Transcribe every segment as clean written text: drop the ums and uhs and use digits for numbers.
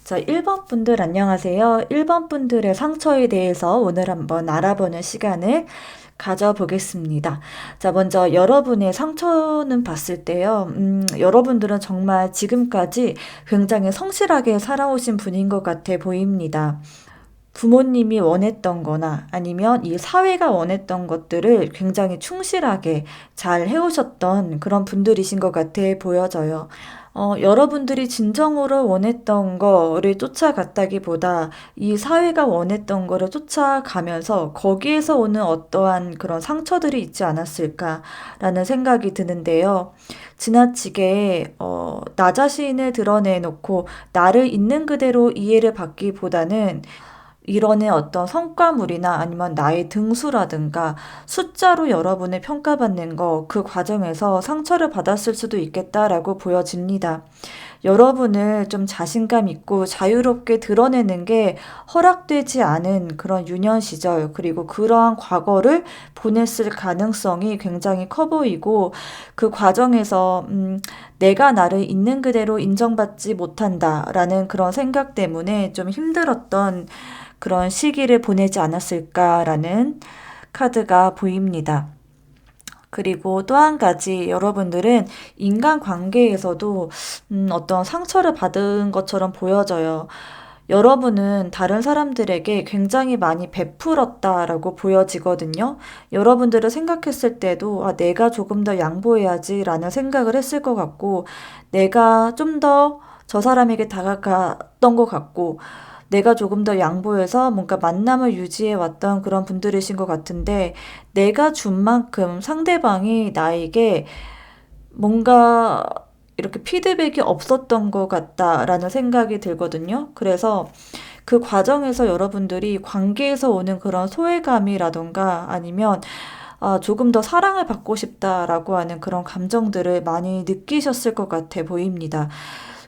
자, 1번 분들 안녕하세요. 1번 분들의 상처에 대해서 오늘 한번 알아보는 시간을 가져보겠습니다. 자, 먼저 여러분의 상처는 봤을 때요. 여러분들은 정말 지금까지 굉장히 성실하게 살아오신 분인 것 같아 보입니다. 부모님이 원했던 거나 아니면 이 사회가 원했던 것들을 굉장히 충실하게 잘 해오셨던 그런 분들이신 것 같아 보여져요. 여러분들이 진정으로 원했던 거를 쫓아갔다기보다 이 사회가 원했던 거를 쫓아가면서 거기에서 오는 어떠한 그런 상처들이 있지 않았을까라는 생각이 드는데요. 지나치게 나 자신을 드러내놓고 나를 있는 그대로 이해를 받기보다는 이런의 어떤 성과물이나 아니면 나의 등수라든가 숫자로 여러분을 평가받는 거, 그 과정에서 상처를 받았을 수도 있겠다라고 보여집니다. 여러분을 좀 자신감 있고 자유롭게 드러내는 게 허락되지 않은 그런 유년 시절, 그리고 그러한 과거를 보냈을 가능성이 굉장히 커 보이고, 그 과정에서, 내가 나를 있는 그대로 인정받지 못한다라는 그런 생각 때문에 좀 힘들었던 그런 시기를 보내지 않았을까라는 카드가 보입니다. 그리고 또 한 가지 여러분들은 인간관계에서도 어떤 상처를 받은 것처럼 보여져요. 여러분은 다른 사람들에게 굉장히 많이 베풀었다라고 보여지거든요. 여러분들을 생각했을 때도 내가 조금 더 양보해야지라는 생각을 했을 것 같고, 내가 좀 더 저 사람에게 다가갔던 것 같고, 내가 조금 더 양보해서 뭔가 만남을 유지해 왔던 그런 분들이신 것 같은데, 내가 준 만큼 상대방이 나에게 뭔가 이렇게 피드백이 없었던 것 같다라는 생각이 들거든요. 그래서 그 과정에서 여러분들이 관계에서 오는 그런 소외감이라던가 아니면 조금 더 사랑을 받고 싶다라고 하는 그런 감정들을 많이 느끼셨을 것 같아 보입니다.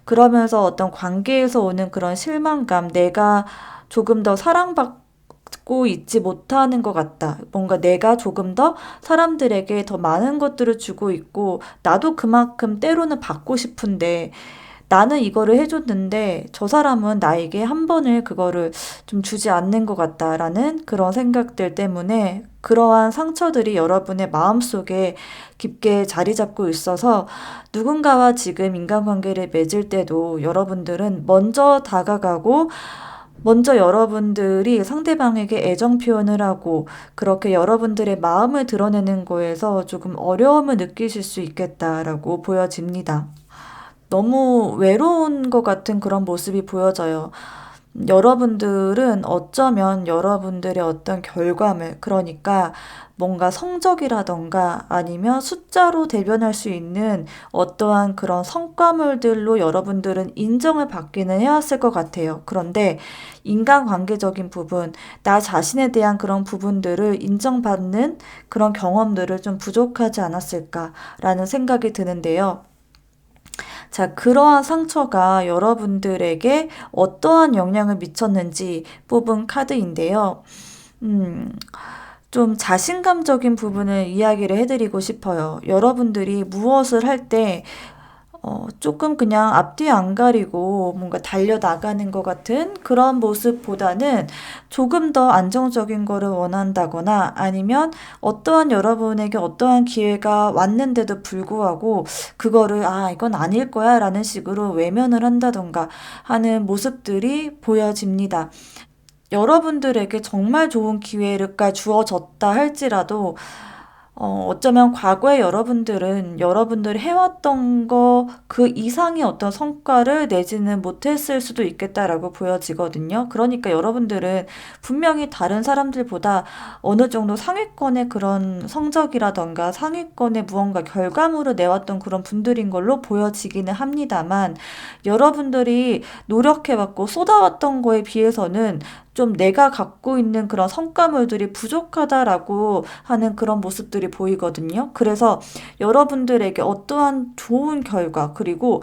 그러면서 어떤 관계에서 오는 그런 실망감, 내가 조금 더 사랑받고 있지 못하는 것 같다. 뭔가 내가 조금 더 사람들에게 더 많은 것들을 주고 있고, 나도 그만큼 때로는 받고 싶은데, 나는 이거를 해줬는데, 저 사람은 나에게 한 번을 그거를 좀 주지 않는 것 같다라는 그런 생각들 때문에 그러한 상처들이 여러분의 마음속에 깊게 자리 잡고 있어서 누군가와 지금 인간관계를 맺을 때도 여러분들은 먼저 다가가고 먼저 여러분들이 상대방에게 애정 표현을 하고 그렇게 여러분들의 마음을 드러내는 거에서 조금 어려움을 느끼실 수 있겠다라고 보여집니다. 너무 외로운 것 같은 그런 모습이 보여져요. 여러분들은 어쩌면 여러분들의 어떤 결과물, 그러니까 뭔가 성적이라던가 아니면 숫자로 대변할 수 있는 어떠한 그런 성과물들로 여러분들은 인정을 받기는 해왔을 것 같아요. 그런데 인간관계적인 부분, 나 자신에 대한 그런 부분들을 인정받는 그런 경험들을 좀 부족하지 않았을까라는 생각이 드는데요. 자, 그러한 상처가 여러분들에게 어떠한 영향을 미쳤는지 뽑은 카드인데요. 음, 좀 자신감적인 부분을 이야기를 해드리고 싶어요. 여러분들이 무엇을 할때 조금 그냥 앞뒤 안 가리고 뭔가 달려나가는 것 같은 그런 모습보다는 조금 더 안정적인 거를 원한다거나 아니면 어떠한 여러분에게 어떠한 기회가 왔는데도 불구하고 그거를 이건 아닐 거야 라는 식으로 외면을 한다던가 하는 모습들이 보여집니다. 여러분들에게 정말 좋은 기회가 주어졌다 할지라도 어쩌면 과거에 여러분들은 여러분들이 해왔던 거 그 이상의 어떤 성과를 내지는 못했을 수도 있겠다라고 보여지거든요. 그러니까 여러분들은 분명히 다른 사람들보다 어느 정도 상위권의 그런 성적이라던가 상위권의 무언가 결과물을 내왔던 그런 분들인 걸로 보여지기는 합니다만 여러분들이 노력해왔고 쏟아왔던 거에 비해서는 좀 내가 갖고 있는 그런 성과물들이 부족하다라고 하는 그런 모습들이 보이거든요. 그래서 여러분들에게 어떠한 좋은 결과, 그리고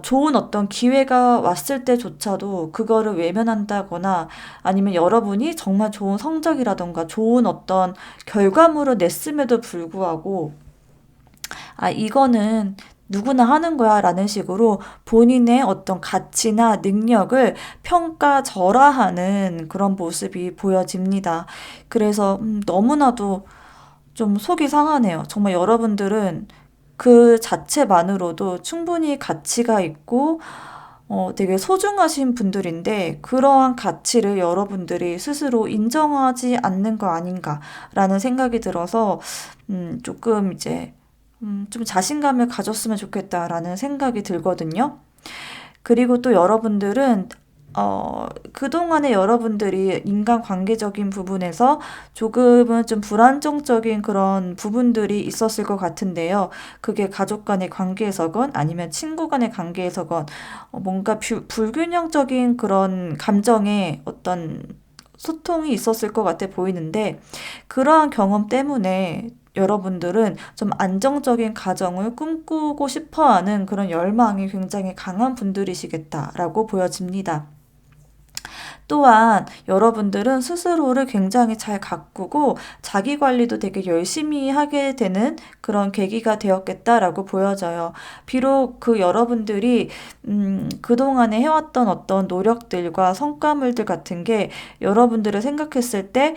좋은 어떤 기회가 왔을 때조차도 그거를 외면한다거나 아니면 여러분이 정말 좋은 성적이라던가 좋은 어떤 결과물을 냈음에도 불구하고 이거는 누구나 하는 거야 라는 식으로 본인의 어떤 가치나 능력을 평가절하하는 그런 모습이 보여집니다. 그래서 너무나도 좀 속이 상하네요. 정말 여러분들은 그 자체만으로도 충분히 가치가 있고 되게 소중하신 분들인데 그러한 가치를 여러분들이 스스로 인정하지 않는 거 아닌가라는 생각이 들어서 조금 이제 좀 자신감을 가졌으면 좋겠다라는 생각이 들거든요. 그리고 또 여러분들은 그동안에 여러분들이 인간관계적인 부분에서 조금은 좀 불안정적인 그런 부분들이 있었을 것 같은데요. 그게 가족 간의 관계에서건 아니면 친구 간의 관계에서건 뭔가 불균형적인 그런 감정의 어떤 소통이 있었을 것 같아 보이는데 그러한 경험 때문에 여러분들은 좀 안정적인 가정을 꿈꾸고 싶어 하는 그런 열망이 굉장히 강한 분들이시겠다라고 보여집니다. 또한 여러분들은 스스로를 굉장히 잘 가꾸고 자기 관리도 되게 열심히 하게 되는 그런 계기가 되었겠다라고 보여져요. 비록 그 여러분들이 그동안에 해왔던 어떤 노력들과 성과물들 같은 게 여러분들을 생각했을 때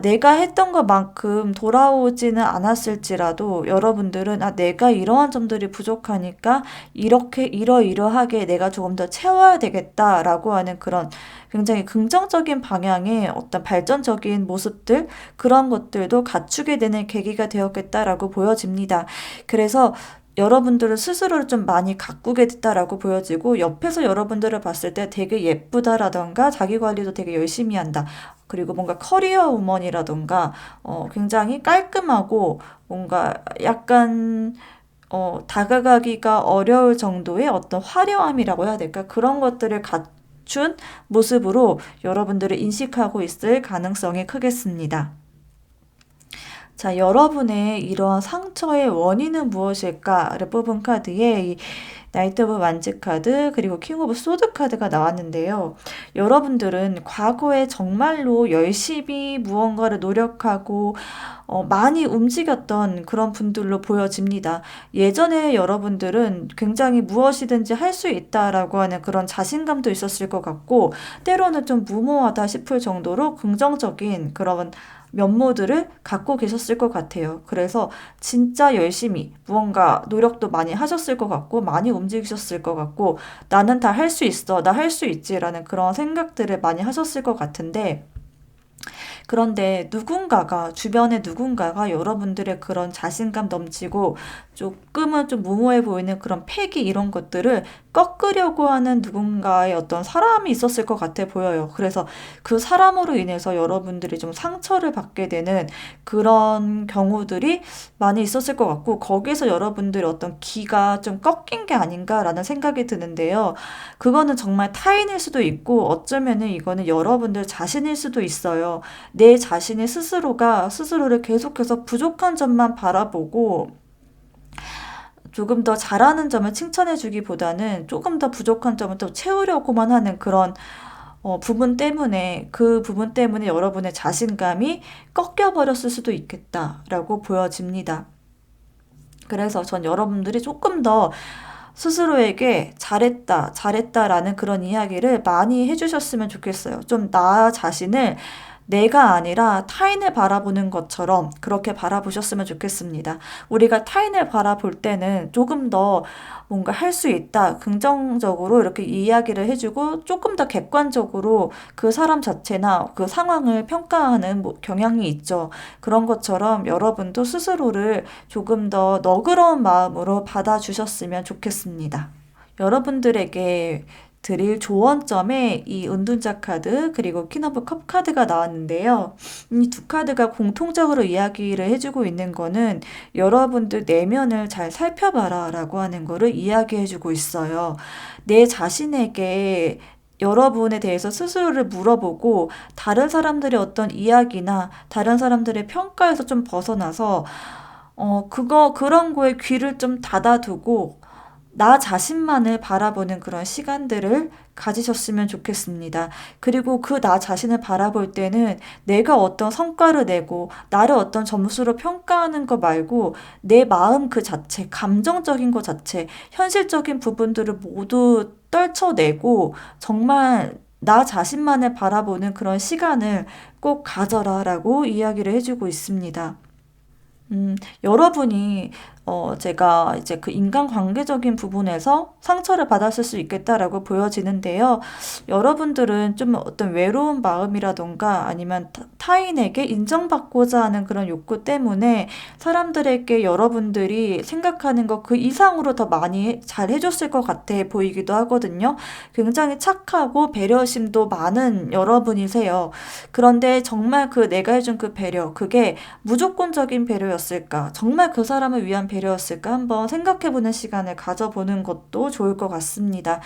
내가 했던 것만큼 돌아오지는 않았을지라도 여러분들은 내가 이러한 점들이 부족하니까 이렇게 이러이러하게 내가 조금 더 채워야 되겠다라고 하는 그런 굉장히 긍정적인 방향의 어떤 발전적인 모습들 그런 것들도 갖추게 되는 계기가 되었겠다라고 보여집니다. 그래서 여러분들은 스스로를 좀 많이 가꾸게 됐다라고 보여지고 옆에서 여러분들을 봤을 때 되게 예쁘다라던가 자기 관리도 되게 열심히 한다. 그리고 뭔가 커리어 우먼이라던가 굉장히 깔끔하고 뭔가 약간 다가가기가 어려울 정도의 어떤 화려함이라고 해야 될까? 그런 것들을 갖춘 모습으로 여러분들을 인식하고 있을 가능성이 크겠습니다. 자, 여러분의 이러한 상처의 원인은 무엇일까를 뽑은 카드에 이 나이트 오브 완즈 카드 그리고 킹 오브 소드 카드가 나왔는데요. 여러분들은 과거에 정말로 열심히 무언가를 노력하고 많이 움직였던 그런 분들로 보여집니다. 예전에 여러분들은 굉장히 무엇이든지 할 수 있다라고 하는 그런 자신감도 있었을 것 같고 때로는 좀 무모하다 싶을 정도로 긍정적인 그런 면모들을 갖고 계셨을 것 같아요. 그래서 진짜 열심히 무언가 노력도 많이 하셨을 것 같고 많이 움직이셨을 것 같고 나는 다 할 수 있어, 나 할 수 있지라는 그런 생각들을 많이 하셨을 것 같은데 그런데 주변에 누군가가 여러분들의 그런 자신감 넘치고 조금은 좀 무모해 보이는 그런 패기 이런 것들을 꺾으려고 하는 누군가의 어떤 사람이 있었을 것 같아 보여요. 그래서 그 사람으로 인해서 여러분들이 좀 상처를 받게 되는 그런 경우들이 많이 있었을 것 같고, 거기에서 여러분들의 어떤 기가 좀 꺾인 게 아닌가라는 생각이 드는데요. 그거는 정말 타인일 수도 있고, 어쩌면은 이거는 여러분들 자신일 수도 있어요. 내 자신의 스스로가 스스로를 계속해서 부족한 점만 바라보고 조금 더 잘하는 점을 칭찬해 주기보다는 조금 더 부족한 점을 또 채우려고만 하는 그런 그 부분 때문에 여러분의 자신감이 꺾여 버렸을 수도 있겠다라고 보여집니다. 그래서 전 여러분들이 조금 더 스스로에게 잘했다, 잘했다라는 그런 이야기를 많이 해주셨으면 좋겠어요. 좀 나 자신을 내가 아니라 타인을 바라보는 것처럼 그렇게 바라보셨으면 좋겠습니다. 우리가 타인을 바라볼 때는 조금 더 뭔가 할 수 있다, 긍정적으로 이렇게 이야기를 해주고 조금 더 객관적으로 그 사람 자체나 그 상황을 평가하는 경향이 있죠. 그런 것처럼 여러분도 스스로를 조금 더 너그러운 마음으로 받아주셨으면 좋겠습니다. 여러분들에게 드릴 조언점에 이 은둔자 카드 그리고 퀸 오브 컵 카드가 나왔는데요. 이 두 카드가 공통적으로 이야기를 해주고 있는 거는 여러분들 내면을 잘 살펴봐라 라고 하는 거를 이야기해주고 있어요. 내 자신에게 여러분에 대해서 스스로를 물어보고 다른 사람들의 어떤 이야기나 다른 사람들의 평가에서 좀 벗어나서 그런 거에 귀를 좀 닫아두고 나 자신만을 바라보는 그런 시간들을 가지셨으면 좋겠습니다. 그리고 그 나 자신을 바라볼 때는 내가 어떤 성과를 내고 나를 어떤 점수로 평가하는 거 말고 내 마음 그 자체, 감정적인 것 자체, 현실적인 부분들을 모두 떨쳐내고 정말 나 자신만을 바라보는 그런 시간을 꼭 가져라라고 이야기를 해주고 있습니다. 여러분이 제가 이제 그 인간관계적인 부분에서 상처를 받았을 수 있겠다라고 보여지는데요. 여러분들은 좀 어떤 외로운 마음이라던가 아니면 타인에게 인정받고자 하는 그런 욕구 때문에 사람들에게 여러분들이 생각하는 것 그 이상으로 더 많이 잘 해줬을 것 같아 보이기도 하거든요. 굉장히 착하고 배려심도 많은 여러분이세요. 그런데 정말 그 내가 해준 그 배려, 그게 무조건적인 배려였을까? 정말 그 사람을 위한 배려였을까? 한번 생각해보는 시간을 가져보는 것도 좋을 것 같습니다.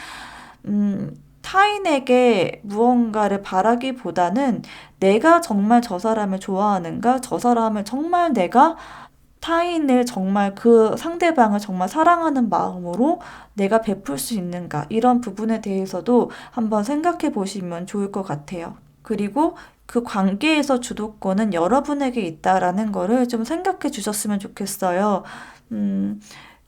타인에게 무언가를 바라기보다는 내가 정말 저 사람을 좋아하는가? 저 사람을 정말 내가 타인을 정말 그 상대방을 정말 사랑하는 마음으로 내가 베풀 수 있는가? 이런 부분에 대해서도 한번 생각해 보시면 좋을 것 같아요. 그리고 그 관계에서 주도권은 여러분에게 있다라는 거를 좀 생각해 주셨으면 좋겠어요. 음,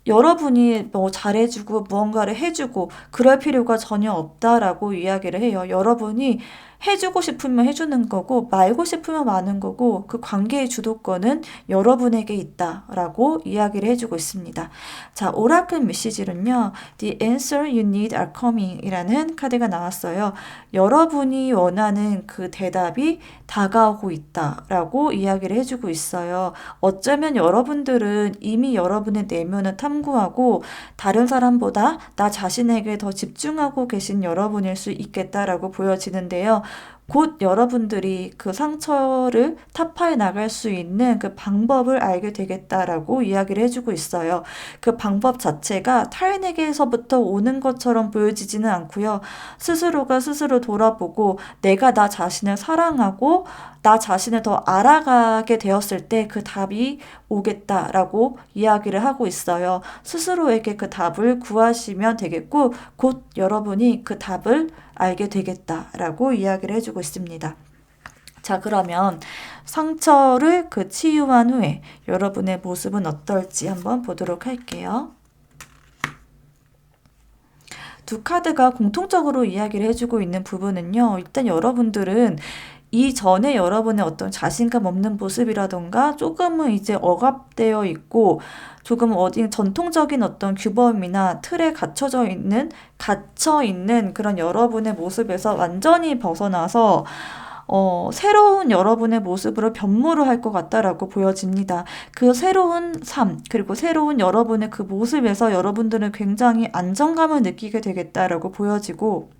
여러분이 뭐 잘해주고 무언가를 해주고 그럴 필요가 전혀 없다라고 이야기를 해요. 여러분이 해주고 싶으면 해주는 거고 말고 싶으면 마는 거고 그 관계의 주도권은 여러분에게 있다라고 이야기를 해주고 있습니다. 자, 오라클 메시지는요. The answer you need are coming 이라는 카드가 나왔어요. 여러분이 원하는 그 대답이 다가오고 있다라고 이야기를 해주고 있어요. 어쩌면 여러분들은 이미 여러분의 내면을 탐구하고 다른 사람보다 나 자신에게 더 집중하고 계신 여러분일 수 있겠다라고 보여지는데요. 곧 여러분들이 그 상처를 타파해 나갈 수 있는 그 방법을 알게 되겠다라고 이야기를 해주고 있어요. 그 방법 자체가 타인에게서부터 오는 것처럼 보여지지는 않고요. 스스로가 스스로 돌아보고 내가 나 자신을 사랑하고 나 자신을 더 알아가게 되었을 때 그 답이 오겠다라고 이야기를 하고 있어요. 스스로에게 그 답을 구하시면 되겠고 곧 여러분이 그 답을 알게 되겠다라고 이야기를 해주고 있습니다. 자, 그러면 상처를 그 치유한 후에 여러분의 모습은 어떨지 한번 보도록 할게요. 두 카드가 공통적으로 이야기를 해주고 있는 부분은요. 일단 여러분들은 이전에 여러분의 어떤 자신감 없는 모습이라던가 조금은 이제 억압되어 있고 조금 어디 전통적인 어떤 규범이나 틀에 갇혀 있는 그런 여러분의 모습에서 완전히 벗어나서 새로운 여러분의 모습으로 변모를 할 것 같다라고 보여집니다. 그 새로운 삶, 그리고 새로운 여러분의 그 모습에서 여러분들은 굉장히 안정감을 느끼게 되겠다라고 보여지고,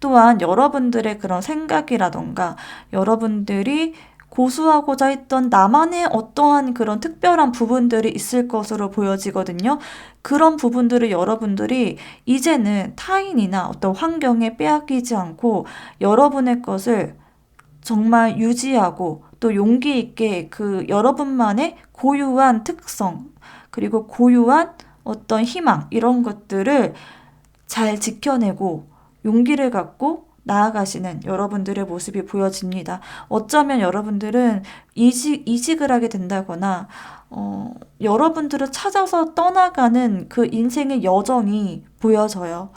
또한 여러분들의 그런 생각이라던가 여러분들이 고수하고자 했던 나만의 어떠한 그런 특별한 부분들이 있을 것으로 보여지거든요. 그런 부분들을 여러분들이 이제는 타인이나 어떤 환경에 빼앗기지 않고 여러분의 것을 정말 유지하고 또 용기 있게 그 여러분만의 고유한 특성, 그리고 고유한 어떤 희망, 이런 것들을 잘 지켜내고 용기를 갖고 나아가시는 여러분들의 모습이 보여집니다. 어쩌면 여러분들은 이직을 하게 된다거나 여러분들을 찾아서 떠나가는 그 인생의 여정이 보여져요.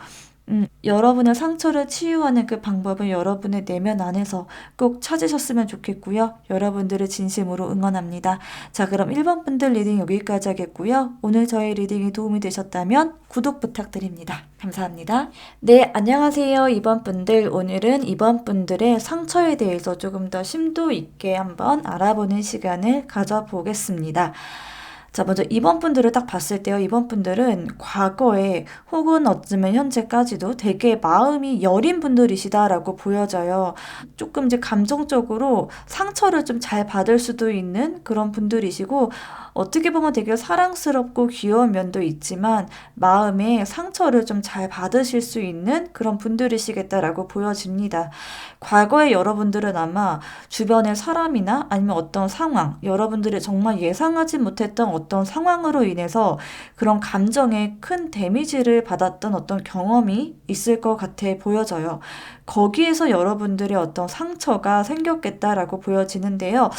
여러분의 상처를 치유하는 그 방법을 여러분의 내면 안에서 꼭 찾으셨으면 좋겠고요. 여러분들을 진심으로 응원합니다. 자, 그럼 1번 분들 리딩 여기까지 하겠고요. 오늘 저의 리딩이 도움이 되셨다면 구독 부탁드립니다. 감사합니다. 네, 안녕하세요. 2번 분들. 오늘은 2번 분들의 상처에 대해서 조금 더 심도 있게 한번 알아보는 시간을 가져보겠습니다. 자, 먼저 2번 분들을 딱 봤을 때요. 2번 분들은 과거에 혹은 어쩌면 현재까지도 되게 마음이 여린 분들이시다라고 보여져요. 조금 이제 감정적으로 상처를 좀 잘 받을 수도 있는 그런 분들이시고, 어떻게 보면 되게 사랑스럽고 귀여운 면도 있지만 마음에 상처를 좀 잘 받으실 수 있는 그런 분들이시겠다라고 보여집니다. 과거에 여러분들은 아마 주변의 사람이나 아니면 어떤 상황, 여러분들이 정말 예상하지 못했던 어떤 상황으로 인해서 그런 감정에 큰 데미지를 받았던 어떤 경험이 있을 것 같아 보여져요. 거기에서 여러분들의 어떤 상처가 생겼겠다라고 보여지는데요.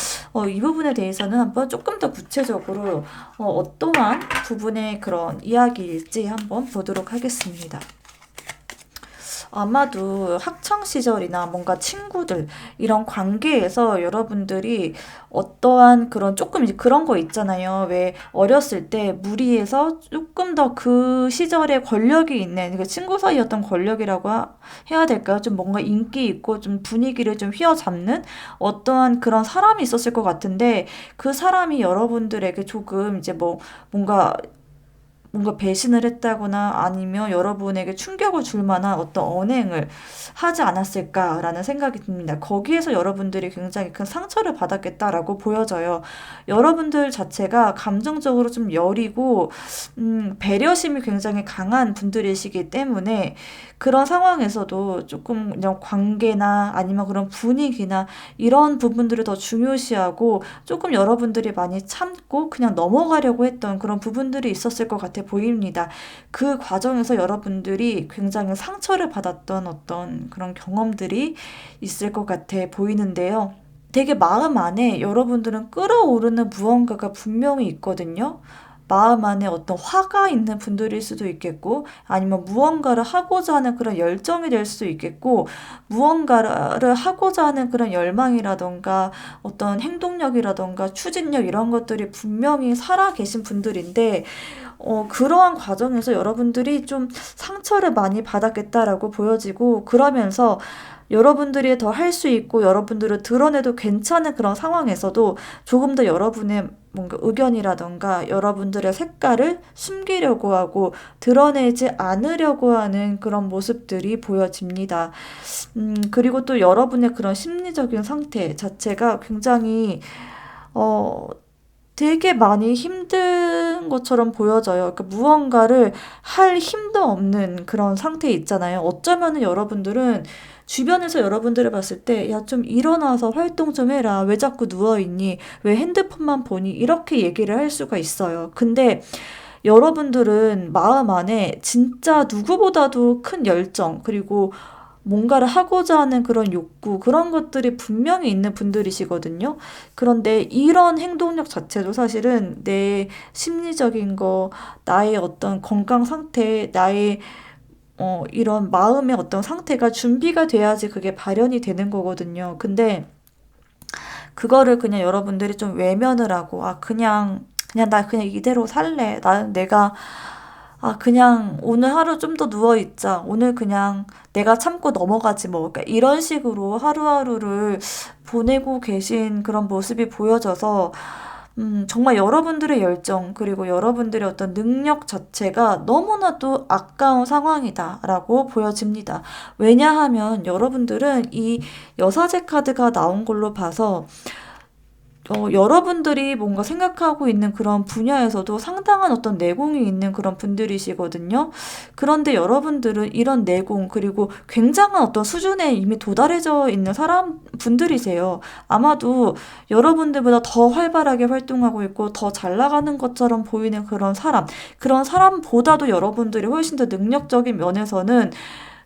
이 부분에 대해서는 한번 조금 더 구체적으로 어떠한 부분의 그런 이야기일지 한번 보도록 하겠습니다. 아마도 학창 시절이나 뭔가 친구들 이런 관계에서 여러분들이 어떠한 그런 조금 이제 그런 거 있잖아요. 왜 어렸을 때 무리해서 조금 더 그 시절에 권력이 있는 그 친구 사이 어떤 권력이라고 해야 될까요? 좀 뭔가 인기 있고 좀 분위기를 좀 휘어잡는 어떠한 그런 사람이 있었을 것 같은데 그 사람이 여러분들에게 조금 이제 뭐 뭔가 배신을 했다거나 아니면 여러분에게 충격을 줄 만한 어떤 언행을 하지 않았을까라는 생각이 듭니다. 거기에서 여러분들이 굉장히 큰 상처를 받았겠다라고 보여져요. 여러분들 자체가 감정적으로 좀 여리고 배려심이 굉장히 강한 분들이시기 때문에 그런 상황에서도 조금 그냥 관계나 아니면 그런 분위기나 이런 부분들을 더 중요시하고 조금 여러분들이 많이 참고 그냥 넘어가려고 했던 그런 부분들이 있었을 것 같아 보입니다. 그 과정에서 여러분들이 굉장히 상처를 받았던 어떤 그런 경험들이 있을 것 같아 보이는데요. 되게 마음 안에 여러분들은 끓어오르는 무언가가 분명히 있거든요. 마음 안에 어떤 화가 있는 분들일 수도 있겠고, 아니면 무언가를 하고자 하는 그런 열정이 될 수도 있겠고, 무언가를 하고자 하는 그런 열망이라던가, 어떤 행동력이라던가, 추진력 이런 것들이 분명히 살아 계신 분들인데, 그러한 과정에서 여러분들이 좀 상처를 많이 받았겠다라고 보여지고, 그러면서 여러분들이 더 할 수 있고 여러분들을 드러내도 괜찮은 그런 상황에서도 조금 더 여러분의 뭔가 의견이라던가 여러분들의 색깔을 숨기려고 하고 드러내지 않으려고 하는 그런 모습들이 보여집니다. 그리고 또 여러분의 그런 심리적인 상태 자체가 굉장히 어, 되게 많이 힘든 것처럼 보여져요. 그러니까 무언가를 할 힘도 없는 그런 상태 있잖아요. 어쩌면은 여러분들은 주변에서 여러분들을 봤을 때, 야, 좀 일어나서 활동 좀 해라. 왜 자꾸 누워있니? 왜 핸드폰만 보니? 이렇게 얘기를 할 수가 있어요. 근데 여러분들은 마음 안에 진짜 누구보다도 큰 열정, 그리고 뭔가를 하고자 하는 그런 욕구, 그런 것들이 분명히 있는 분들이시거든요. 그런데 이런 행동력 자체도 사실은 내 심리적인 거, 나의 어떤 건강 상태, 나의 이런 마음의 어떤 상태가 준비가 돼야지 그게 발현이 되는 거거든요. 근데 그거를 그냥 여러분들이 좀 외면을 하고, 그냥 나 그냥 이대로 살래. 그냥 오늘 하루 좀 더 누워있자. 오늘 그냥 내가 참고 넘어가지 뭐. 그러니까 이런 식으로 하루하루를 보내고 계신 그런 모습이 보여져서 정말 여러분들의 열정, 그리고 여러분들의 어떤 능력 자체가 너무나도 아까운 상황이다라고 보여집니다. 왜냐하면 여러분들은 이 여사제 카드가 나온 걸로 봐서 여러분들이 뭔가 생각하고 있는 그런 분야에서도 상당한 어떤 내공이 있는 그런 분들이시거든요. 그런데 여러분들은 이런 내공, 그리고 굉장한 어떤 수준에 이미 도달해져 있는 분들이세요. 아마도 여러분들보다 더 활발하게 활동하고 있고 더 잘 나가는 것처럼 보이는 그런 사람보다도 여러분들이 훨씬 더 능력적인 면에서는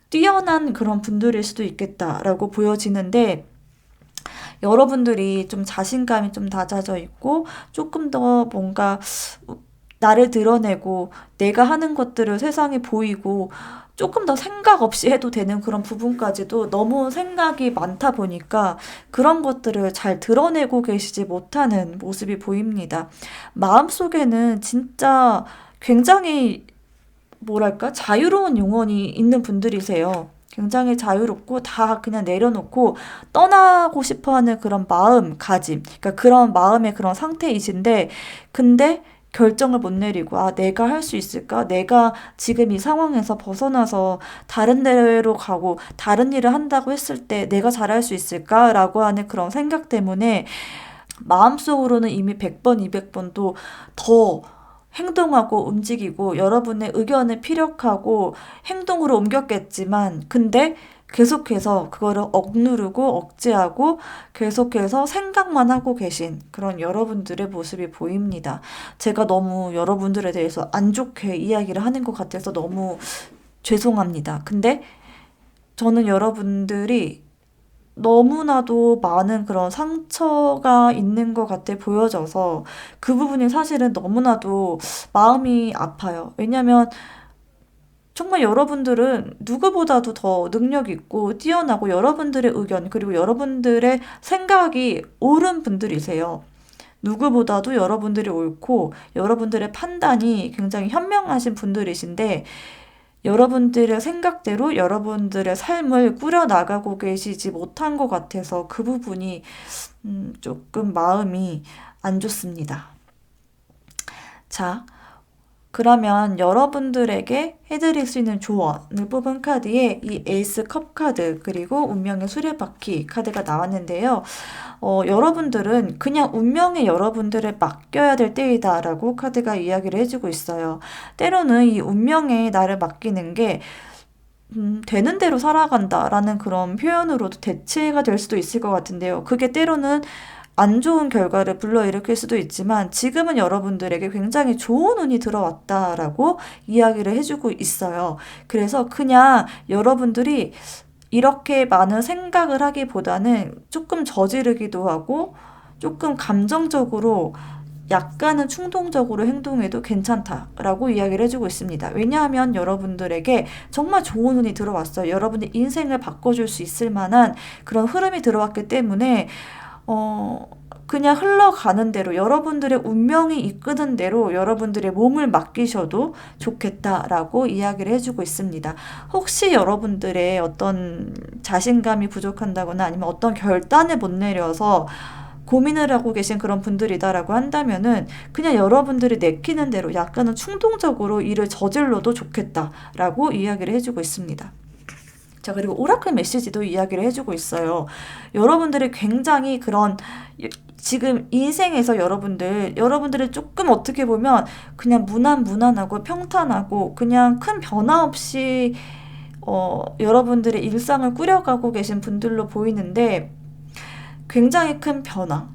뛰어난 그런 분들일 수도 있겠다라고 보여지는데, 여러분들이 좀 자신감이 좀 낮아져 있고 조금 더 뭔가 나를 드러내고 내가 하는 것들을 세상에 보이고 조금 더 생각 없이 해도 되는 그런 부분까지도 너무 생각이 많다 보니까 그런 것들을 잘 드러내고 계시지 못하는 모습이 보입니다. 마음속에는 진짜 굉장히 뭐랄까 자유로운 영혼이 있는 분들이세요. 굉장히 자유롭고 다 그냥 내려놓고 떠나고 싶어 하는 그런 마음가짐, 그러니까 그런 마음의 그런 상태이신데, 근데 결정을 못 내리고, 내가 할 수 있을까? 내가 지금 이 상황에서 벗어나서 다른 데로 가고 다른 일을 한다고 했을 때 내가 잘할 수 있을까? 라고 하는 그런 생각 때문에 마음속으로는 이미 100번, 200번도 더 행동하고 움직이고 여러분의 의견을 피력하고 행동으로 옮겼겠지만 근데 계속해서 그거를 억누르고 억제하고 계속해서 생각만 하고 계신 그런 여러분들의 모습이 보입니다. 제가 너무 여러분들에 대해서 안 좋게 이야기를 하는 것 같아서 너무 죄송합니다. 근데 저는 여러분들이 너무나도 많은 그런 상처가 있는 것 같아 보여져서 그 부분이 사실은 너무나도 마음이 아파요. 왜냐면 정말 여러분들은 누구보다도 더 능력 있고 뛰어나고 여러분들의 의견 그리고 여러분들의 생각이 옳은 분들이세요. 누구보다도 여러분들이 옳고 여러분들의 판단이 굉장히 현명하신 분들이신데 여러분들의 생각대로 여러분들의 삶을 꾸려나가고 계시지 못한 것 같아서 그 부분이 조금 마음이 안 좋습니다. 자, 그러면 여러분들에게 해드릴 수 있는 조언을 뽑은 카드에 이 에이스 컵 카드 그리고 운명의 수레바퀴 카드가 나왔는데요. 여러분들은 그냥 운명에 여러분들을 맡겨야 될 때이다 라고 카드가 이야기를 해주고 있어요. 때로는 이 운명에 나를 맡기는 게 되는 대로 살아간다 라는 그런 표현으로도 대체가 될 수도 있을 것 같은데요. 그게 때로는 안 좋은 결과를 불러일으킬 수도 있지만 지금은 여러분들에게 굉장히 좋은 운이 들어왔다라고 이야기를 해주고 있어요. 그래서 그냥 여러분들이 이렇게 많은 생각을 하기보다는 조금 저지르기도 하고 조금 감정적으로 약간은 충동적으로 행동해도 괜찮다라고 이야기를 해주고 있습니다. 왜냐하면 여러분들에게 정말 좋은 운이 들어왔어요. 여러분의 인생을 바꿔줄 수 있을 만한 그런 흐름이 들어왔기 때문에 그냥 흘러가는 대로 여러분들의 운명이 이끄는 대로 여러분들의 몸을 맡기셔도 좋겠다라고 이야기를 해주고 있습니다. 혹시 여러분들의 어떤 자신감이 부족한다거나 아니면 어떤 결단을 못 내려서 고민을 하고 계신 그런 분들이다라고 한다면은 그냥 여러분들이 내키는 대로 약간은 충동적으로 일을 저질러도 좋겠다라고 이야기를 해주고 있습니다. 자, 그리고 오라클 메시지도 이야기를 해주고 있어요. 여러분들이 굉장히 그런 지금 인생에서 여러분들이 조금 어떻게 보면 그냥 무난무난하고 평탄하고 그냥 큰 변화 없이 여러분들의 일상을 꾸려가고 계신 분들로 보이는데 굉장히 큰 변화,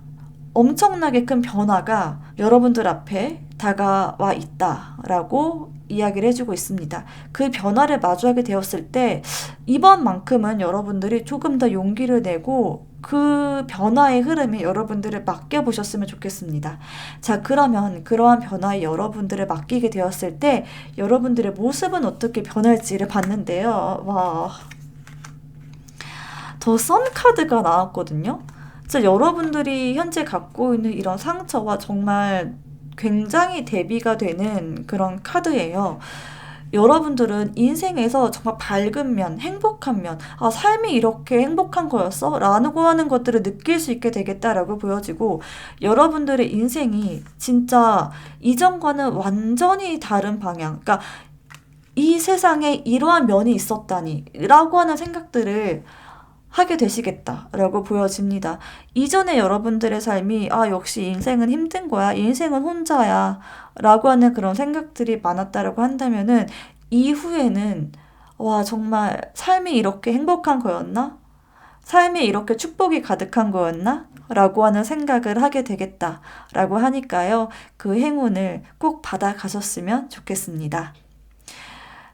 엄청나게 큰 변화가 여러분들 앞에 다가와 있다라고 이야기를 해주고 있습니다. 그 변화를 마주하게 되었을 때 이번만큼은 여러분들이 조금 더 용기를 내고 그 변화의 흐름에 여러분들을 맡겨보셨으면 좋겠습니다. 자, 그러면 그러한 변화에 여러분들을 맡기게 되었을 때 여러분들의 모습은 어떻게 변할지를 봤는데요. 와, 더 선 카드가 나왔거든요. 진짜 여러분들이 현재 갖고 있는 이런 상처와 정말 굉장히 대비가 되는 그런 카드예요. 여러분들은 인생에서 정말 밝은 면, 행복한 면, 아, 삶이 이렇게 행복한 거였어? 라고 하는 것들을 느낄 수 있게 되겠다라고 보여지고, 여러분들의 인생이 진짜 이전과는 완전히 다른 방향, 그러니까 이 세상에 이러한 면이 있었다니, 라고 하는 생각들을 하게 되시겠다라고 보여집니다. 이전에 여러분들의 삶이 아, 역시 인생은 힘든 거야. 인생은 혼자야. 라고 하는 그런 생각들이 많았다라고 한다면은 이후에는 와, 정말 삶이 이렇게 행복한 거였나? 삶이 이렇게 축복이 가득한 거였나? 라고 하는 생각을 하게 되겠다라고 하니까요. 그 행운을 꼭 받아가셨으면 좋겠습니다.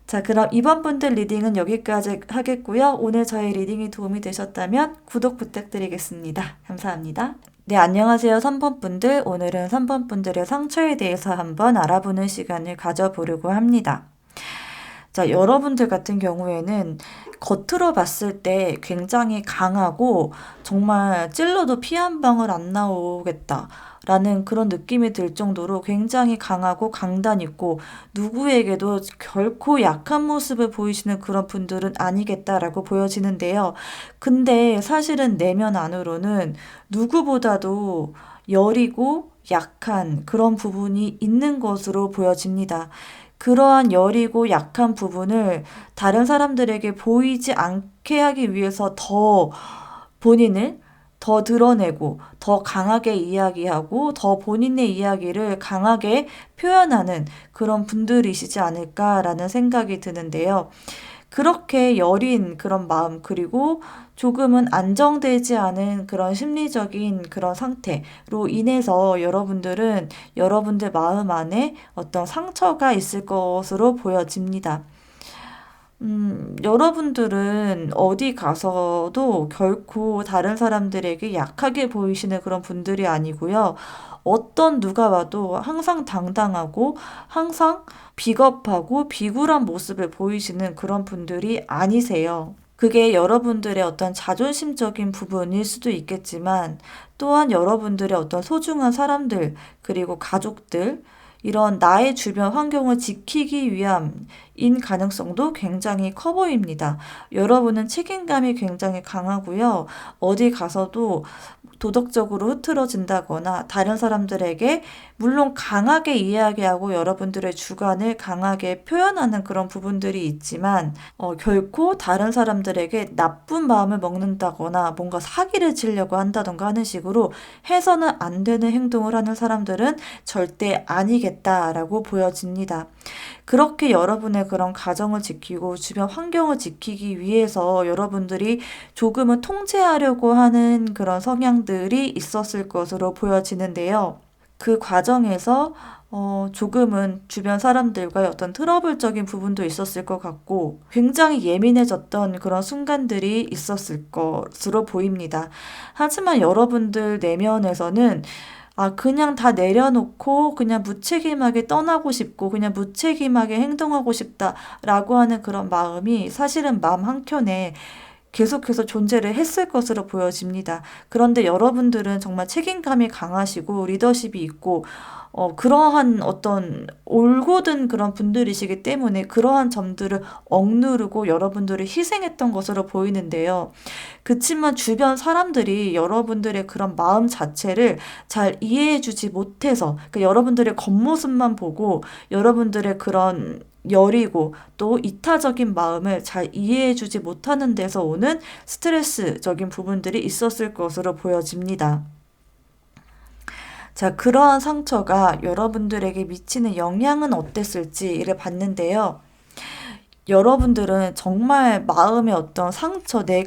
자, 그럼 이번 분들 리딩은 여기까지 하겠고요. 오늘 저의 리딩이 도움이 되셨다면 구독 부탁드리겠습니다. 감사합니다. 네, 안녕하세요. 3번 분들. 오늘은 3번 분들의 상처에 대해서 한번 알아보는 시간을 가져보려고 합니다. 자, 여러분들 같은 경우에는 겉으로 봤을 때 굉장히 강하고 정말 찔러도 피 한 방울 안 나오겠다. 라는 그런 느낌이 들 정도로 굉장히 강하고 강단 있고 누구에게도 결코 약한 모습을 보이시는 그런 분들은 아니겠다라고 보여지는데요. 근데 사실은 내면 안으로는 누구보다도 여리고 약한 그런 부분이 있는 것으로 보여집니다. 그러한 여리고 약한 부분을 다른 사람들에게 보이지 않게 하기 위해서 더 본인을 더 드러내고 더 강하게 이야기하고 더 본인의 이야기를 강하게 표현하는 그런 분들이시지 않을까라는 생각이 드는데요. 그렇게 여린 그런 마음, 그리고 조금은 안정되지 않은 그런 심리적인 그런 상태로 인해서 여러분들은 여러분들 마음 안에 어떤 상처가 있을 것으로 보여집니다. 여러분들은 어디 가서도 결코 다른 사람들에게 약하게 보이시는 그런 분들이 아니고요. 어떤 누가 와도 항상 당당하고 항상 비겁하고 비굴한 모습을 보이시는 그런 분들이 아니세요. 그게 여러분들의 어떤 자존심적인 부분일 수도 있겠지만 또한 여러분들의 어떤 소중한 사람들, 그리고 가족들, 이런 나의 주변 환경을 지키기 위함인 가능성도 굉장히 커 보입니다. 여러분은 책임감이 굉장히 강하고요. 어디 가서도 도덕적으로 흐트러진다거나 다른 사람들에게 물론 강하게 이야기하고 여러분들의 주관을 강하게 표현하는 그런 부분들이 있지만 결코 다른 사람들에게 나쁜 마음을 먹는다거나 뭔가 사기를 치려고 한다던가 하는 식으로 해서는 안 되는 행동을 하는 사람들은 절대 아니겠다라고 보여집니다. 그렇게 여러분의 그런 가정을 지키고 주변 환경을 지키기 위해서 여러분들이 조금은 통제하려고 하는 그런 성향들이 있었을 것으로 보여지는데요. 그 과정에서 조금은 주변 사람들과의 어떤 트러블적인 부분도 있었을 것 같고 굉장히 예민해졌던 그런 순간들이 있었을 것으로 보입니다. 하지만 여러분들 내면에서는 그냥 다 내려놓고 그냥 무책임하게 떠나고 싶고 그냥 무책임하게 행동하고 싶다라고 하는 그런 마음이 사실은 마음 한켠에 계속해서 존재를 했을 것으로 보여집니다. 그런데 여러분들은 정말 책임감이 강하시고 리더십이 있고 그러한 어떤 올곧은 그런 분들이시기 때문에 그러한 점들을 억누르고 여러분들을 희생했던 것으로 보이는데요. 그치만 주변 사람들이 여러분들의 그런 마음 자체를 잘 이해해주지 못해서 여러분들의 겉모습만 보고 여러분들의 그런 여리고 또 이타적인 마음을 잘 이해해주지 못하는 데서 오는 스트레스적인 부분들이 있었을 것으로 보여집니다. 자, 그러한 상처가 여러분들에게 미치는 영향은 어땠을지를 봤는데요. 여러분들은 정말 마음의 어떤 상처, 내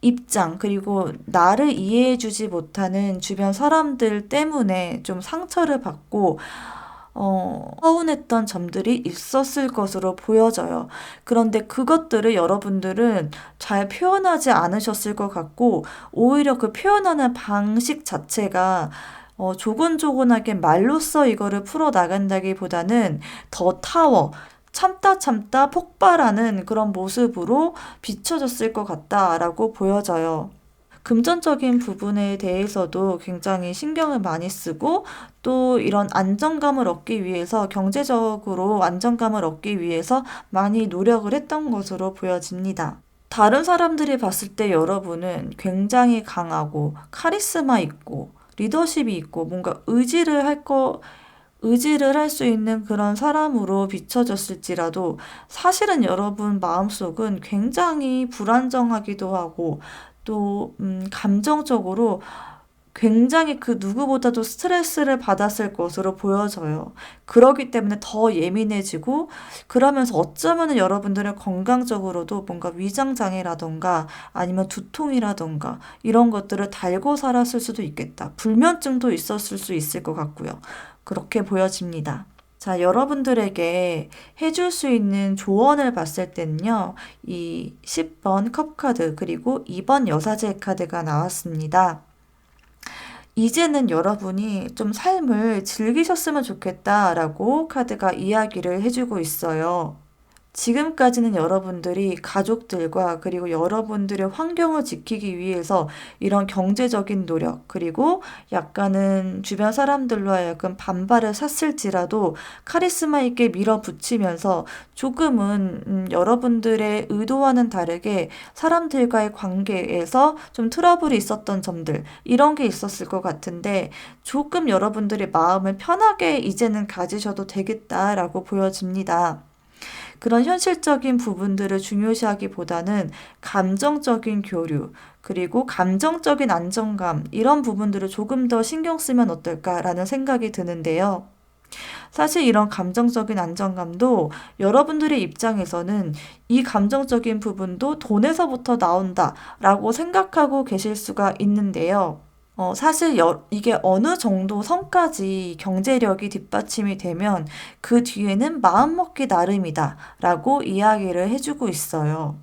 입장, 그리고 나를 이해해주지 못하는 주변 사람들 때문에 좀 상처를 받고 서운했던 점들이 있었을 것으로 보여져요. 그런데 그것들을 여러분들은 잘 표현하지 않으셨을 것 같고, 오히려 그 표현하는 방식 자체가 조곤조곤하게 말로써 이거를 풀어나간다기보다는 더 참다 참다 폭발하는 그런 모습으로 비춰졌을 것 같다라고 보여져요. 금전적인 부분에 대해서도 굉장히 신경을 많이 쓰고 또 이런 안정감을 얻기 위해서 경제적으로 안정감을 얻기 위해서 많이 노력을 했던 것으로 보여집니다. 다른 사람들이 봤을 때 여러분은 굉장히 강하고 카리스마 있고 리더십이 있고 뭔가 의지를 할 수 있는 그런 사람으로 비춰졌을지라도 사실은 여러분 마음속은 굉장히 불안정하기도 하고 또 감정적으로 굉장히 그 누구보다도 스트레스를 받았을 것으로 보여져요. 그러기 때문에 더 예민해지고 그러면서 어쩌면 여러분들은 건강적으로도 뭔가 위장장애라던가 아니면 두통이라던가 이런 것들을 달고 살았을 수도 있겠다. 불면증도 있었을 수 있을 것 같고요. 그렇게 보여집니다. 자, 여러분들에게 해줄 수 있는 조언을 봤을 때는요, 이 10번 컵카드 그리고 2번 여사제 카드가 나왔습니다. 이제는 여러분이 좀 삶을 즐기셨으면 좋겠다라고 카드가 이야기를 해주고 있어요. 지금까지는 여러분들이 가족들과 그리고 여러분들의 환경을 지키기 위해서 이런 경제적인 노력 그리고 약간은 주변 사람들로 하여금 반발을 샀을지라도 카리스마 있게 밀어붙이면서 조금은 여러분들의 의도와는 다르게 사람들과의 관계에서 좀 트러블이 있었던 점들 이런 게 있었을 것 같은데 조금 여러분들의 마음을 편하게 이제는 가지셔도 되겠다라고 보여집니다. 그런 현실적인 부분들을 중요시하기보다는 감정적인 교류, 그리고 감정적인 안정감, 이런 부분들을 조금 더 신경 쓰면 어떨까라는 생각이 드는데요. 사실 이런 감정적인 안정감도 여러분들의 입장에서는 이 감정적인 부분도 돈에서부터 나온다라고 생각하고 계실 수가 있는데요. 사실 이게 어느 정도 선까지 경제력이 뒷받침이 되면 그 뒤에는 마음먹기 나름이다라고 이야기를 해주고 있어요.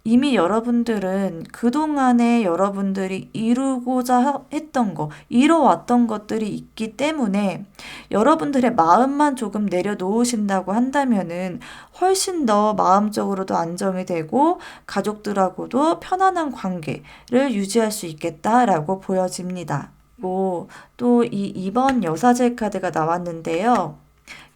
이미 여러분들은 그동안에 여러분들이 이루고자 했던 거, 이뤄왔던 것들이 있기 때문에 여러분들의 마음만 조금 내려놓으신다고 한다면은 훨씬 더 마음적으로도 안정이 되고 가족들하고도 편안한 관계를 유지할 수 있겠다라고 보여집니다. 또 이 2번 여사제 카드가 나왔는데요.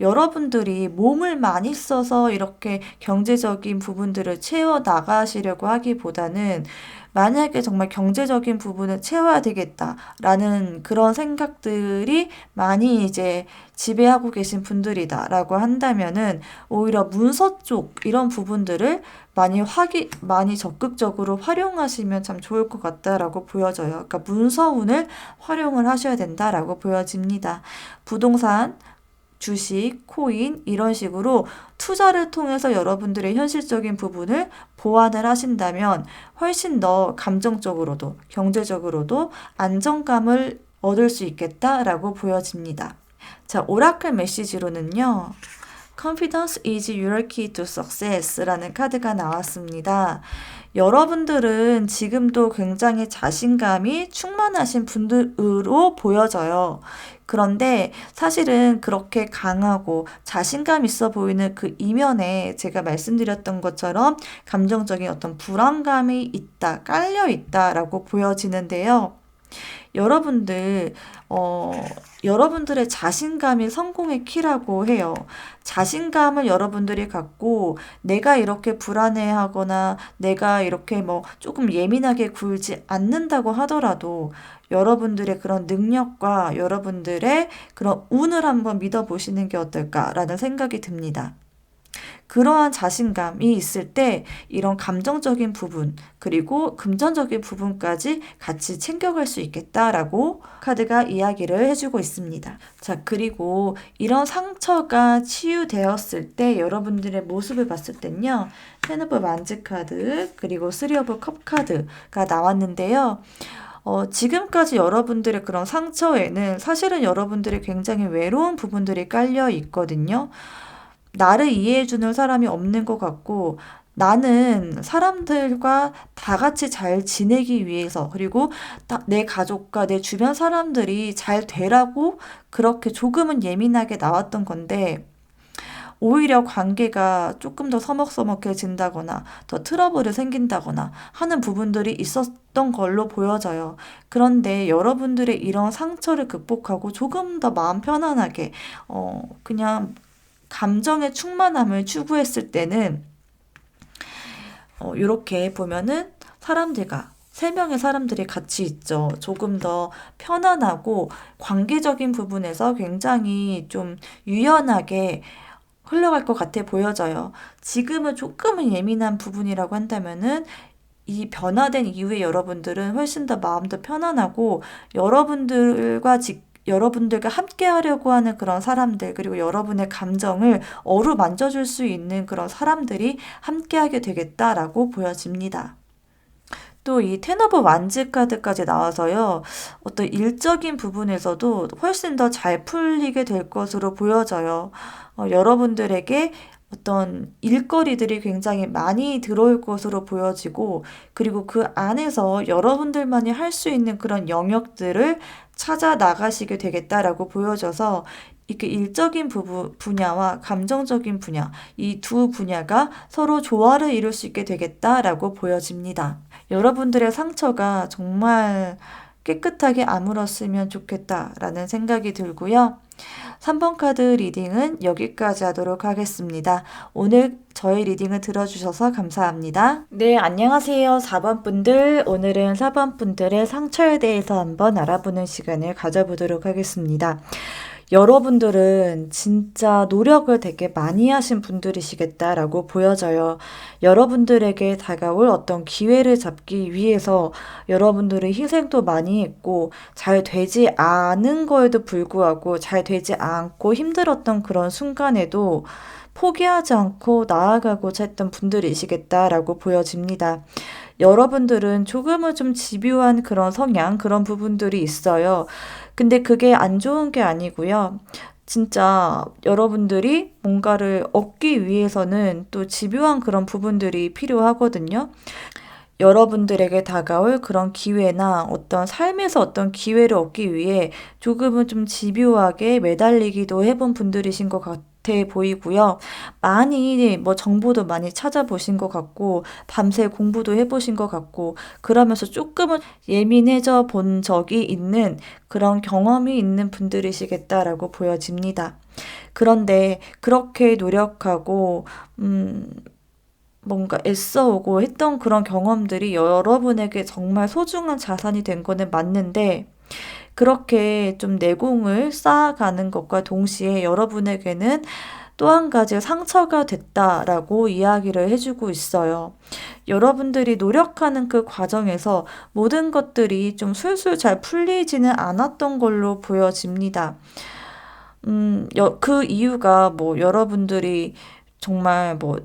여러분들이 몸을 많이 써서 이렇게 경제적인 부분들을 채워 나가시려고 하기보다는 만약에 정말 경제적인 부분을 채워야 되겠다라는 그런 생각들이 많이 이제 지배하고 계신 분들이다라고 한다면은 오히려 문서 쪽 이런 부분들을 많이 적극적으로 활용하시면 참 좋을 것 같다라고 보여져요. 그러니까 문서운을 활용을 하셔야 된다라고 보여집니다. 부동산, 주식, 코인 이런 식으로 투자를 통해서 여러분들의 현실적인 부분을 보완을 하신다면 훨씬 더 감정적으로도 경제적으로도 안정감을 얻을 수 있겠다라고 보여집니다. 자, 오라클 메시지로는요. Confidence is your key to success라는 카드가 나왔습니다. 여러분들은 지금도 굉장히 자신감이 충만하신 분들로 보여져요. 그런데 사실은 그렇게 강하고 자신감 있어 보이는 그 이면에 제가 말씀드렸던 것처럼 감정적인 어떤 불안감이 있다, 깔려 있다라고 보여지는데요. 여러분들의 자신감이 성공의 키라고 해요. 자신감을 여러분들이 갖고 내가 이렇게 불안해하거나 내가 이렇게 조금 예민하게 굴지 않는다고 하더라도 여러분들의 그런 능력과 여러분들의 그런 운을 한번 믿어보시는 게 어떨까라는 생각이 듭니다. 그러한 자신감이 있을 때 이런 감정적인 부분 그리고 금전적인 부분까지 같이 챙겨갈 수 있겠다라고 카드가 이야기를 해주고 있습니다. 자, 그리고 이런 상처가 치유되었을 때 여러분들의 모습을 봤을 땐요. 텐 오브 완즈 카드 그리고 쓰리 오브 컵 카드가 나왔는데요. 지금까지 여러분들의 그런 상처에는 사실은 여러분들의 굉장히 외로운 부분들이 깔려 있거든요. 나를 이해해주는 사람이 없는 것 같고 나는 사람들과 다 같이 잘 지내기 위해서 그리고 내 가족과 내 주변 사람들이 잘 되라고 그렇게 조금은 예민하게 나왔던 건데 오히려 관계가 조금 더 서먹서먹해진다거나 더 트러블이 생긴다거나 하는 부분들이 있었던 걸로 보여져요. 그런데 여러분들의 이런 상처를 극복하고 조금 더 마음 편안하게 그냥 감정의 충만함을 추구했을 때는 이렇게 보면은 사람들과 3명의 사람들이 같이 있죠. 조금 더 편안하고 관계적인 부분에서 굉장히 좀 유연하게 흘러갈 것 같아 보여져요. 지금은 조금은 예민한 부분이라고 한다면은 이 변화된 이후에 여러분들은 훨씬 더 마음도 편안하고 여러분들과 함께 하려고 하는 그런 사람들, 그리고 여러분의 감정을 어루만져줄 수 있는 그런 사람들이 함께 하게 되겠다라고 보여집니다. 또 이 텐 오브 완즈 카드까지 나와서요. 어떤 일적인 부분에서도 훨씬 더 잘 풀리게 될 것으로 보여져요. 여러분들에게 어떤 일거리들이 굉장히 많이 들어올 것으로 보여지고 그리고 그 안에서 여러분들만이 할 수 있는 그런 영역들을 찾아 나가시게 되겠다라고 보여져서 이렇게 일적인 분야와 감정적인 분야, 이 두 분야가 서로 조화를 이룰 수 있게 되겠다라고 보여집니다. 여러분들의 상처가 정말 깨끗하게 아물었으면 좋겠다라는 생각이 들고요. 3번 카드 리딩은 여기까지 하도록 하겠습니다. 오늘 저의 리딩을 들어주셔서 감사합니다. 네, 안녕하세요. 4번 분들. 오늘은 4번 분들의 상처에 대해서 한번 알아보는 시간을 가져보도록 하겠습니다. 여러분들은 진짜 노력을 되게 많이 하신 분들이시겠다라고 보여져요. 여러분들에게 다가올 어떤 기회를 잡기 위해서 여러분들은 희생도 많이 했고, 잘 되지 않은 거에도 불구하고 잘 되지 않고 힘들었던 그런 순간에도 포기하지 않고 나아가고자 했던 분들이시겠다라고 보여집니다. 여러분들은 조금은 좀 집요한 그런 성향, 그런 부분들이 있어요. 근데 그게 안 좋은 게 아니고요. 진짜 여러분들이 뭔가를 얻기 위해서는 또 집요한 그런 부분들이 필요하거든요. 여러분들에게 다가올 그런 기회나 어떤 삶에서 어떤 기회를 얻기 위해 조금은 좀 집요하게 매달리기도 해본 분들이신 것 같아 보이고요. 많이 뭐 정보도 많이 찾아보신 것 같고, 밤새 공부도 해보신 것 같고, 그러면서 조금은 예민해져 본 적이 있는 그런 경험이 있는 분들이시겠다라고 보여집니다. 그런데 그렇게 노력하고, 뭔가 애써오고 했던 그런 경험들이 여러분에게 정말 소중한 자산이 된 거는 맞는데, 그렇게 좀 내공을 쌓아가는 것과 동시에 여러분에게는 또 한 가지 상처가 됐다라고 이야기를 해주고 있어요. 여러분들이 노력하는 그 과정에서 모든 것들이 좀 술술 잘 풀리지는 않았던 걸로 보여집니다. 그 이유가 뭐 여러분들이 정말 뭐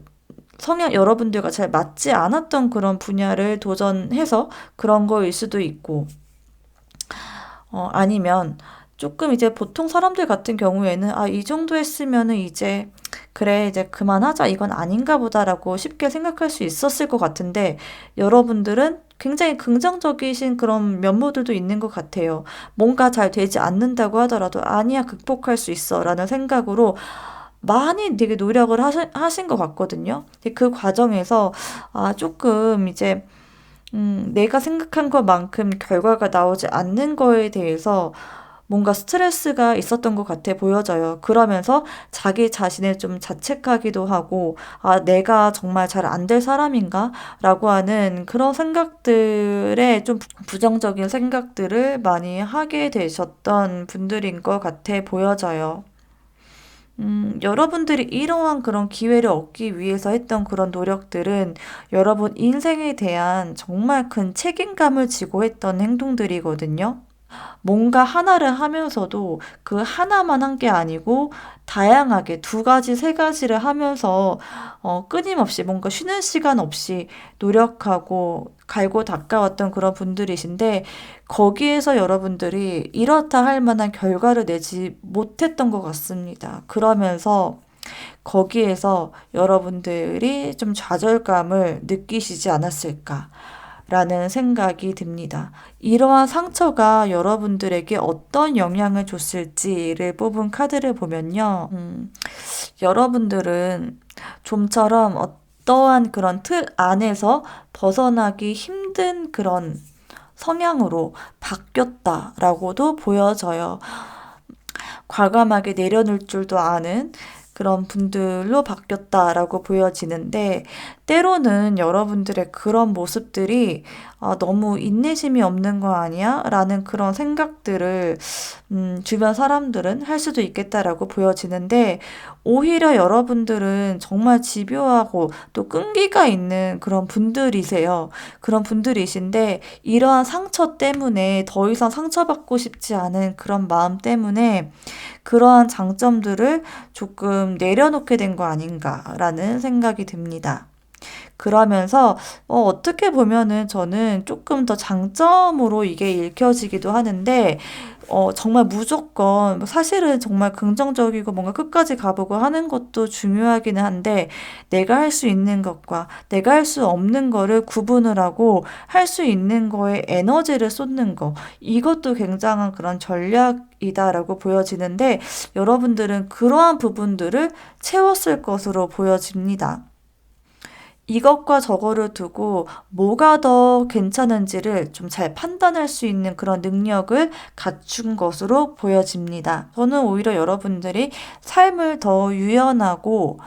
성향 여러분들과 잘 맞지 않았던 그런 분야를 도전해서 그런 거일 수도 있고, 아니면 조금 이제 보통 사람들 같은 경우에는 이 정도 했으면은 이제 그래, 이제 그만하자. 이건 아닌가 보다라고 쉽게 생각할 수 있었을 것 같은데, 여러분들은 굉장히 긍정적이신 그런 면모들도 있는 것 같아요. 뭔가 잘 되지 않는다고 하더라도 아니야, 극복할 수 있어 라는 생각으로 많이 되게 노력을 하신 것 같거든요. 근데 그 과정에서 조금 이제 내가 생각한 것만큼 결과가 나오지 않는 거에 대해서 뭔가 스트레스가 있었던 것 같아 보여져요. 그러면서 자기 자신을 좀 자책하기도 하고, 내가 정말 잘 안 될 사람인가? 라고 하는 그런 생각들에 좀 부정적인 생각들을 많이 하게 되셨던 분들인 것 같아 보여져요. 여러분들이 이러한 그런 기회를 얻기 위해서 했던 그런 노력들은 여러분 인생에 대한 정말 큰 책임감을 지고 했던 행동들이거든요. 뭔가 하나를 하면서도 그 하나만 한 게 아니고 다양하게 두 가지, 세 가지를 하면서 끊임없이 뭔가 쉬는 시간 없이 노력하고 갈고 닦아왔던 그런 분들이신데, 거기에서 여러분들이 이렇다 할 만한 결과를 내지 못했던 것 같습니다. 그러면서 거기에서 여러분들이 좀 좌절감을 느끼시지 않았을까? 라는 생각이 듭니다. 이러한 상처가 여러분들에게 어떤 영향을 줬을지를 뽑은 카드를 보면요. 여러분들은 좀처럼 어떠한 그런 틀 안에서 벗어나기 힘든 그런 성향으로 바뀌었다라고도 보여져요. 과감하게 내려놓을 줄도 아는 그런 분들로 바뀌었다라고 보여지는데, 때로는 여러분들의 그런 모습들이 너무 인내심이 없는 거 아니야? 라는 그런 생각들을 주변 사람들은 할 수도 있겠다라고 보여지는데, 오히려 여러분들은 정말 집요하고 또 끈기가 있는 그런 분들이세요. 그런 분들이신데, 이러한 상처 때문에 더 이상 상처받고 싶지 않은 그런 마음 때문에 그러한 장점들을 조금 내려놓게 된 거 아닌가라는 생각이 듭니다. 그러면서 어떻게 보면은 저는 조금 더 장점으로 이게 읽혀지기도 하는데, 정말 무조건 사실은 정말 긍정적이고 뭔가 끝까지 가보고 하는 것도 중요하기는 한데, 내가 할 수 있는 것과 내가 할 수 없는 거를 구분을 하고 할 수 있는 거에 에너지를 쏟는 거, 이것도 굉장한 그런 전략이다라고 보여지는데, 여러분들은 그러한 부분들을 채웠을 것으로 보여집니다. 이것과 저거를 두고 뭐가 더 괜찮은지를 좀 잘 판단할 수 있는 그런 능력을 갖춘 것으로 보여집니다. 저는 오히려 여러분들이 삶을 더 유연하고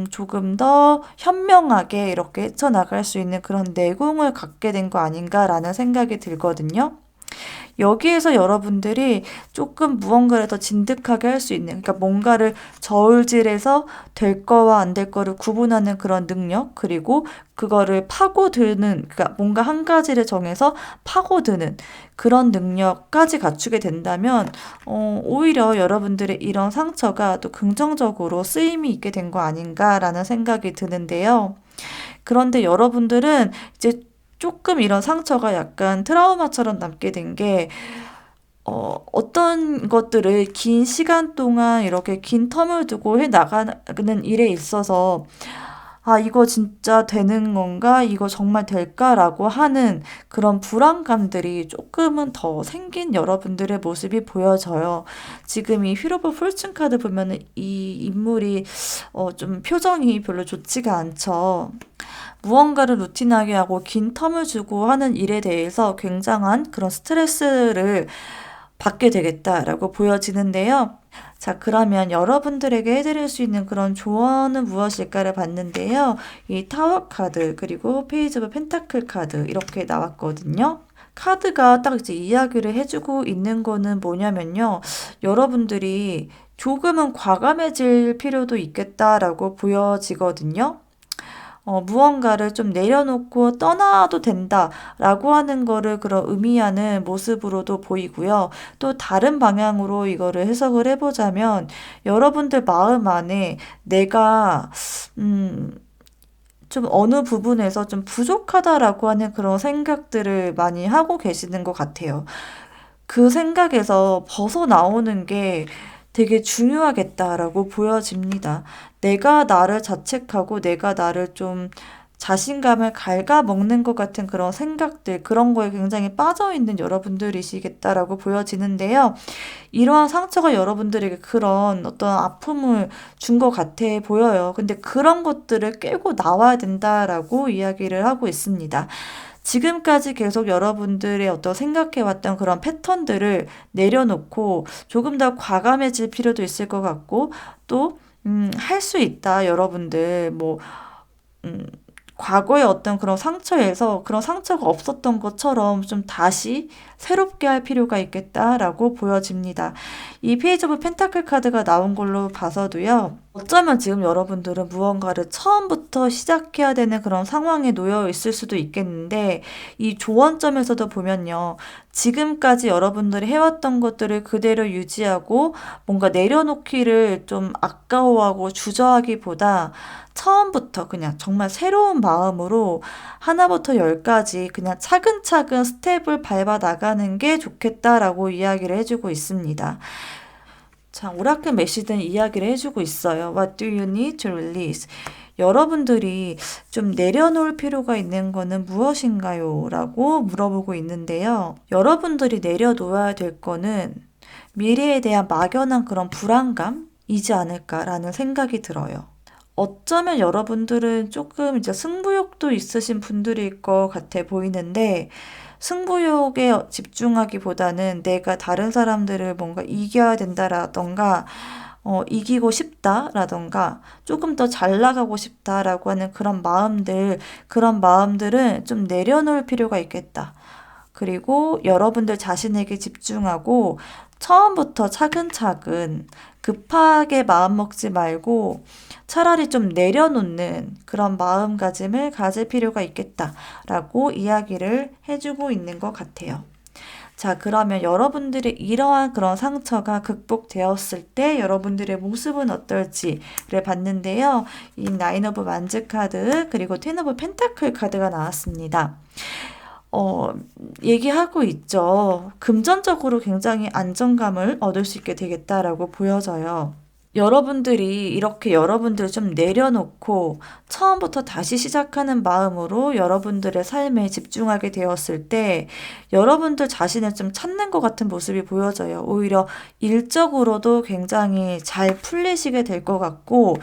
조금 더 현명하게 이렇게 헤쳐나갈 수 있는 그런 내공을 갖게 된 거 아닌가라는 생각이 들거든요. 여기에서 여러분들이 조금 무언가를 더 진득하게 할 수 있는, 그러니까 뭔가를 저울질해서 될 거와 안 될 거를 구분하는 그런 능력, 그리고 그거를 파고드는, 그러니까 뭔가 한 가지를 정해서 파고드는 그런 능력까지 갖추게 된다면, 오히려 여러분들의 이런 상처가 또 긍정적으로 쓰임이 있게 된 거 아닌가라는 생각이 드는데요. 그런데 여러분들은 이제 조금 이런 상처가 약간 트라우마처럼 남게 된 게, 어떤 것들을 긴 시간 동안 이렇게 긴 텀을 두고 해 나가는 일에 있어서, 아, 이거 진짜 되는 건가? 이거 정말 될까라고 하는 그런 불안감들이 조금은 더 생긴 여러분들의 모습이 보여져요. 지금 이 휠 오브 폴춘 카드 보면은 이 인물이 좀 표정이 별로 좋지가 않죠. 무언가를 루틴하게 하고 긴 텀을 주고 하는 일에 대해서 굉장한 그런 스트레스를 받게 되겠다라고 보여지는데요. 자, 그러면 여러분들에게 해드릴 수 있는 그런 조언은 무엇일까를 봤는데요. 이 타워 카드, 그리고 페이지 오브 펜타클 카드, 이렇게 나왔거든요. 카드가 딱 이제 이야기를 해주고 있는 거는 뭐냐면요. 여러분들이 조금은 과감해질 필요도 있겠다라고 보여지거든요. 무언가를 좀 내려놓고 떠나도 된다라고 하는 거를 그런 의미하는 모습으로도 보이고요. 또 다른 방향으로 이거를 해석을 해보자면 여러분들 마음 안에 내가 좀 어느 부분에서 좀 부족하다라고 하는 그런 생각들을 많이 하고 계시는 것 같아요. 그 생각에서 벗어나오는 게 되게 중요하겠다라고 보여집니다. 내가 나를 자책하고 내가 나를 좀 자신감을 갉아먹는 것 같은 그런 생각들, 그런 거에 굉장히 빠져있는 여러분들이시겠다라고 보여지는데요. 이러한 상처가 여러분들에게 그런 어떤 아픔을 준 것 같아 보여요. 근데 그런 것들을 깨고 나와야 된다라고 이야기를 하고 있습니다. 지금까지 계속 여러분들의 어떤 생각해왔던 그런 패턴들을 내려놓고 조금 더 과감해질 필요도 있을 것 같고, 또, 할 수 있다, 여러분들. 뭐, 음, 과거의 어떤 그런 상처에서 그런 상처가 없었던 것처럼 좀 다시 새롭게 할 필요가 있겠다라고 보여집니다. 이 페이지 오브 펜타클 카드가 나온 걸로 봐서도요. 어쩌면 지금 여러분들은 무언가를 처음부터 시작해야 되는 그런 상황에 놓여 있을 수도 있겠는데, 이 조언점에서도 보면요. 지금까지 여러분들이 해왔던 것들을 그대로 유지하고 뭔가 내려놓기를 좀 아까워하고 주저하기보다 처음부터 그냥 정말 새로운 마음으로 하나부터 열까지 그냥 차근차근 스텝을 밟아 나가는 게 좋겠다라고 이야기를 해주고 있습니다. 자, 오라클 메시드는 이야기를 해주고 있어요. What do you need to release? 여러분들이 좀 내려놓을 필요가 있는 거는 무엇인가요? 라고 물어보고 있는데요. 여러분들이 내려놓아야 될 거는 미래에 대한 막연한 그런 불안감이지 않을까라는 생각이 들어요. 어쩌면 여러분들은 조금 이제 승부욕도 있으신 분들일 것 같아 보이는데, 승부욕에 집중하기보다는 내가 다른 사람들을 뭔가 이겨야 된다라던가, 이기고 싶다라던가, 조금 더 잘 나가고 싶다라고 하는 그런 마음들은 좀 내려놓을 필요가 있겠다. 그리고 여러분들 자신에게 집중하고 처음부터 차근차근 급하게 마음 먹지 말고 차라리 좀 내려놓는 그런 마음가짐을 가질 필요가 있겠다라고 이야기를 해주고 있는 것 같아요. 자, 그러면 여러분들의 이러한 그런 상처가 극복되었을 때 여러분들의 모습은 어떨지를 봤는데요. 이 나인 오브 만즈 카드, 그리고 텐 오브 펜타클 카드가 나왔습니다. 얘기하고 있죠. 금전적으로 굉장히 안정감을 얻을 수 있게 되겠다라고 보여져요. 여러분들이 이렇게 여러분들을 좀 내려놓고 처음부터 다시 시작하는 마음으로 여러분들의 삶에 집중하게 되었을 때 여러분들 자신을 좀 찾는 것 같은 모습이 보여져요. 오히려 일적으로도 굉장히 잘 풀리시게 될 것 같고,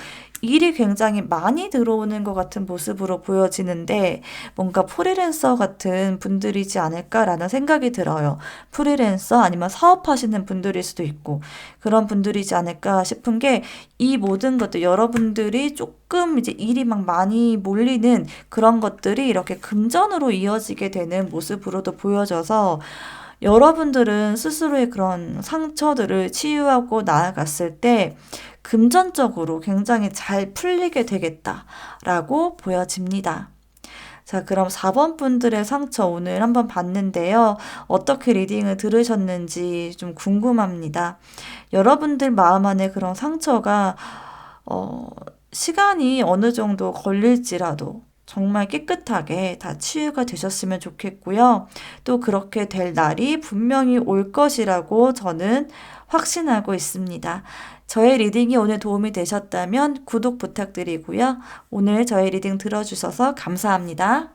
일이 굉장히 많이 들어오는 것 같은 모습으로 보여지는데 뭔가 프리랜서 같은 분들이지 않을까라는 생각이 들어요. 프리랜서 아니면 사업하시는 분들일 수도 있고 그런 분들이지 않을까 싶은 게, 이 모든 것들 여러분들이 조금 이제 일이 막 많이 몰리는 그런 것들이 이렇게 금전으로 이어지게 되는 모습으로도 보여져서 여러분들은 스스로의 그런 상처들을 치유하고 나아갔을 때 금전적으로 굉장히 잘 풀리게 되겠다라고 보여집니다. 자, 그럼 4번 분들의 상처 오늘 한번 봤는데요. 어떻게 리딩을 들으셨는지 좀 궁금합니다. 여러분들 마음 안에 그런 상처가 어, 시간이 어느 정도 걸릴지라도 정말 깨끗하게 다 치유가 되셨으면 좋겠고요. 또 그렇게 될 날이 분명히 올 것이라고 저는 확신하고 있습니다. 저의 리딩이 오늘 도움이 되셨다면 구독 부탁드리고요. 오늘 저의 리딩 들어주셔서 감사합니다.